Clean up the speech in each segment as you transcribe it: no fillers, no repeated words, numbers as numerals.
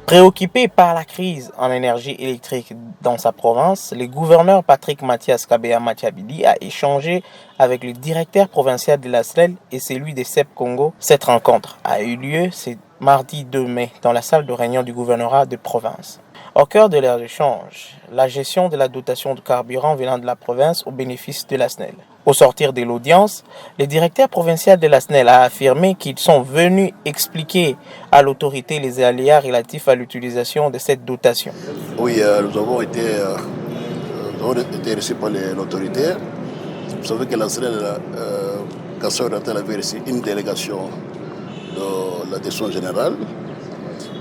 Préoccupé par la crise en énergie électrique dans sa province, le gouverneur Patrick Mathias Kabea Mathiabidi a échangé avec le directeur provincial de la SNEL et celui des CEP Congo. Cette rencontre a eu lieu ce mardi 2 mai dans la salle de réunion du gouvernorat de province. Au cœur de leur échange, la gestion de la dotation de carburant venant de la province au bénéfice de la SNEL. Au sortir de l'audience, le directeur provincial de la SNEL a affirmé qu'ils sont venus expliquer à l'autorité les aléas relatifs à l'utilisation de cette dotation. Oui, nous avons été reçus par l'autorité. Vous savez que la SNEL, quand ça avait reçu une délégation de la direction générale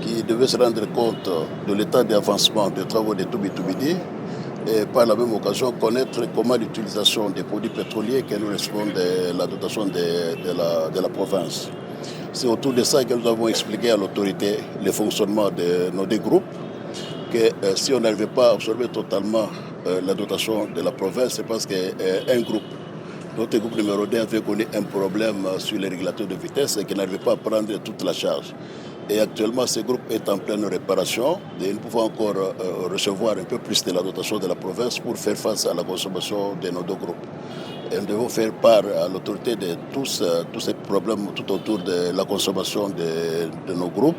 qui devait se rendre compte de l'état d'avancement des travaux de Toubitoubidi et par la même occasion connaître comment l'utilisation des produits pétroliers que nous recevons de la dotation de la province. C'est autour de ça que nous avons expliqué à l'autorité le fonctionnement de nos deux groupes, que si on n'arrivait pas à absorber totalement la dotation de la province, c'est parce qu'un groupe, notre groupe numéro 2 avait connu un problème sur les régulateurs de vitesse et qui n'arrivait pas à prendre toute la charge. Et actuellement, ce groupe est en pleine réparation et nous pouvons encore recevoir un peu plus de la dotation de la province pour faire face à la consommation de nos deux groupes. Et nous devons faire part à l'autorité de tous ces problèmes tout autour de la consommation de nos groupes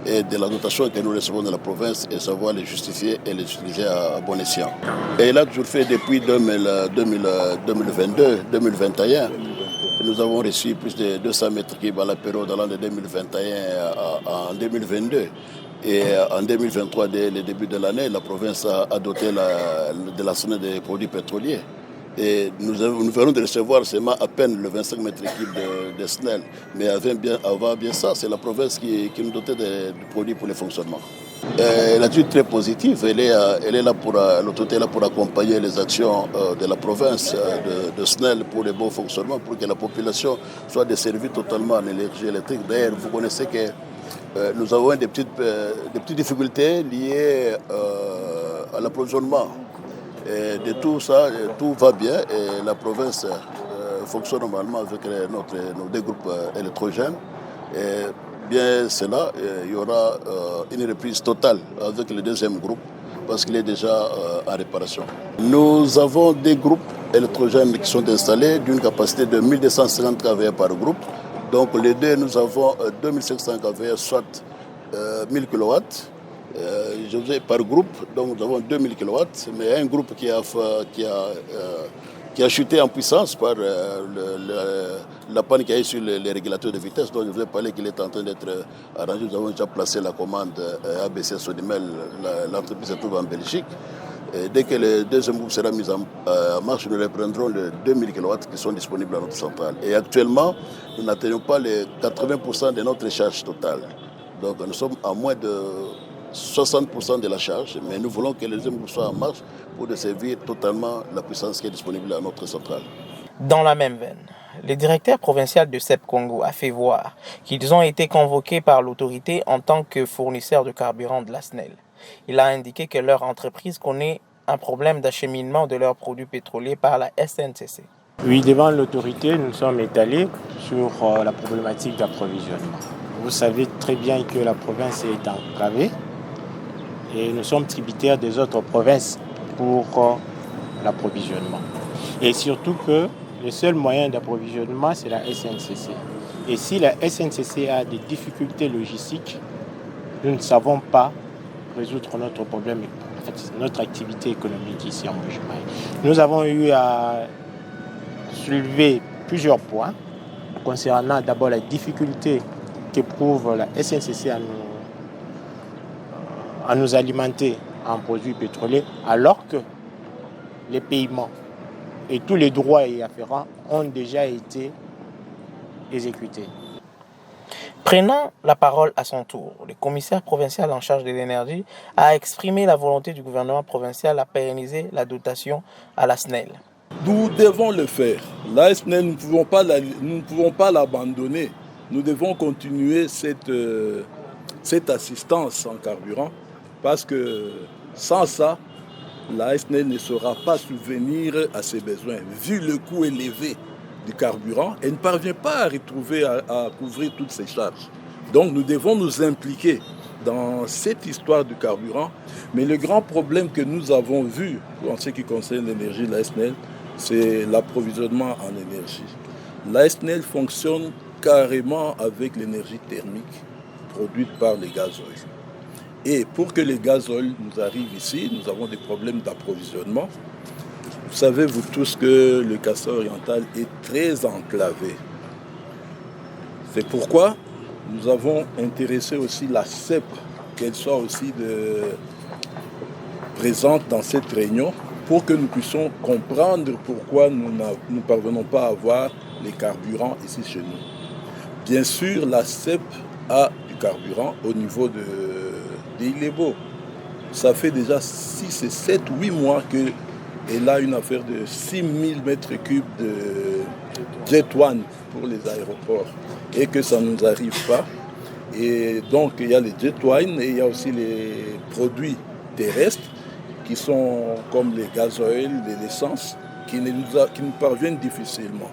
et de la dotation que nous recevons de la province et savoir les justifier et les utiliser à bon escient. Et il a toujours fait depuis 2022, 2021. Nous avons reçu plus de 200 mètres cubes à la période allant de 2021 en 2022. Et en 2023, dès le début de l'année, la province a doté de la SNEL des produits pétroliers. Et nous venons de recevoir seulement à peine le 25 mètres cubes de SNEL. Mais avant bien ça, c'est la province qui nous dotait de produits pour le fonctionnement. L'attitude très positive, l'autorité est là pour accompagner les actions de la province de SNEL pour le bon fonctionnement, pour que la population soit desservie totalement en énergie électrique. D'ailleurs, vous connaissez que nous avons des petites difficultés liées à l'approvisionnement. Et de tout ça, tout va bien et la province fonctionne normalement avec nos deux groupes électrogènes. Et bien cela, il y aura une reprise totale avec le deuxième groupe parce qu'il est déjà en réparation. Nous avons des groupes électrogènes qui sont installés d'une capacité de 1250 kVA par groupe. Donc les deux, nous avons 2500 kVA, soit 1000 kW. Je faisais par groupe, donc nous avons 2000 kW, mais un groupe qui a chuté en puissance par la panne qu'il y a eu sur les régulateurs de vitesse. Donc je vous ai parlé qu'il est en train d'être arrangé. Nous avons déjà placé la commande ABC Sodimel, l'entreprise se trouve en Belgique. Et dès que le deuxième groupe sera mis en marche, nous reprendrons les 2000 kW qui sont disponibles à notre centrale. Et actuellement, nous n'atteignons pas les 80% de notre charge totale. Donc nous sommes à moins de 60% de la charge, mais nous voulons que les deuxième groupe soit en marche pour desservir totalement la puissance qui est disponible à notre centrale. Dans la même veine, le directeur provincial de CEP Congo a fait voir qu'ils ont été convoqués par l'autorité en tant que fournisseurs de carburant de la SNEL. Il a indiqué que leur entreprise connaît un problème d'acheminement de leurs produits pétroliers par la SNCC. Oui, devant l'autorité, nous sommes étalés sur la problématique d'approvisionnement. Vous savez très bien que la province est enclavée et nous sommes tributaires des autres provinces pour l'approvisionnement. Et surtout que le seul moyen d'approvisionnement, c'est la SNCC. Et si la SNCC a des difficultés logistiques, nous ne savons pas résoudre notre problème, notre activité économique ici en Bujumaï. Nous avons eu à soulever plusieurs points concernant d'abord la difficulté qu'éprouve la SNCC à nous alimenter en produits pétroliers, alors que les paiements et tous les droits y afférents ont déjà été exécutés. Prenant la parole à son tour, le commissaire provincial en charge de l'énergie a exprimé la volonté du gouvernement provincial à pérenniser la dotation à la SNEL. Nous devons le faire. La SNEL, nous ne pouvons pas l'abandonner. Nous devons continuer cette assistance en carburant parce que sans ça, la SNEL ne saura pas subvenir à ses besoins. Vu le coût élevé du carburant, elle ne parvient pas à couvrir toutes ces charges. Donc nous devons nous impliquer dans cette histoire du carburant. Mais le grand problème que nous avons vu en ce qui concerne l'énergie de la SNEL, c'est l'approvisionnement en énergie. La SNEL fonctionne carrément avec l'énergie thermique produite par les gazoils. Et pour que les gazoils nous arrivent ici, nous avons des problèmes d'approvisionnement. Vous savez, vous tous, que le Kasaï oriental est très enclavé. C'est pourquoi nous avons intéressé aussi la CEP, qu'elle soit aussi présente dans cette réunion, pour que nous puissions comprendre pourquoi nous ne parvenons pas à avoir les carburants ici chez nous. Bien sûr, la CEP a du carburant au niveau d'Ilebo. Ça fait déjà 6 et 7, 8 mois qu'elle a une affaire de 6000 mètres cubes de Jet One pour les aéroports et que ça ne nous arrive pas. Et donc, il y a les Jet One et il y a aussi les produits terrestres qui sont comme les gazoils, l'essence, qui nous parviennent difficilement.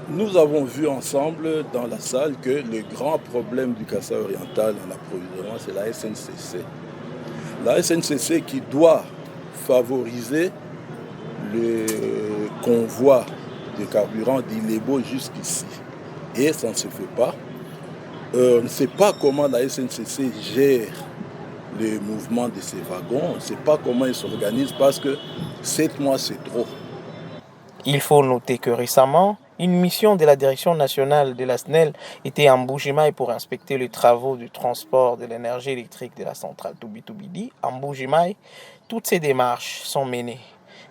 Nous avons vu ensemble dans la salle que le grand problème du Kasaï oriental en approvisionnement, c'est la SNCC. La SNCC qui doit favoriser le convoi de carburant d'Ilebo jusqu'ici. Et ça ne se fait pas. On ne sait pas comment la SNCC gère le mouvement de ces wagons. On ne sait pas comment ils s'organisent parce que 7 mois, c'est trop. Il faut noter que récemment, une mission de la Direction nationale de la SNEL était en Mbuji-Mayi pour inspecter les travaux du transport de l'énergie électrique de la centrale Toubitoubidi. En Mbuji-Mayi, toutes ces démarches sont menées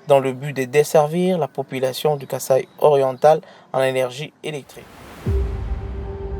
dans le but de desservir la population du Kasaï oriental en énergie électrique.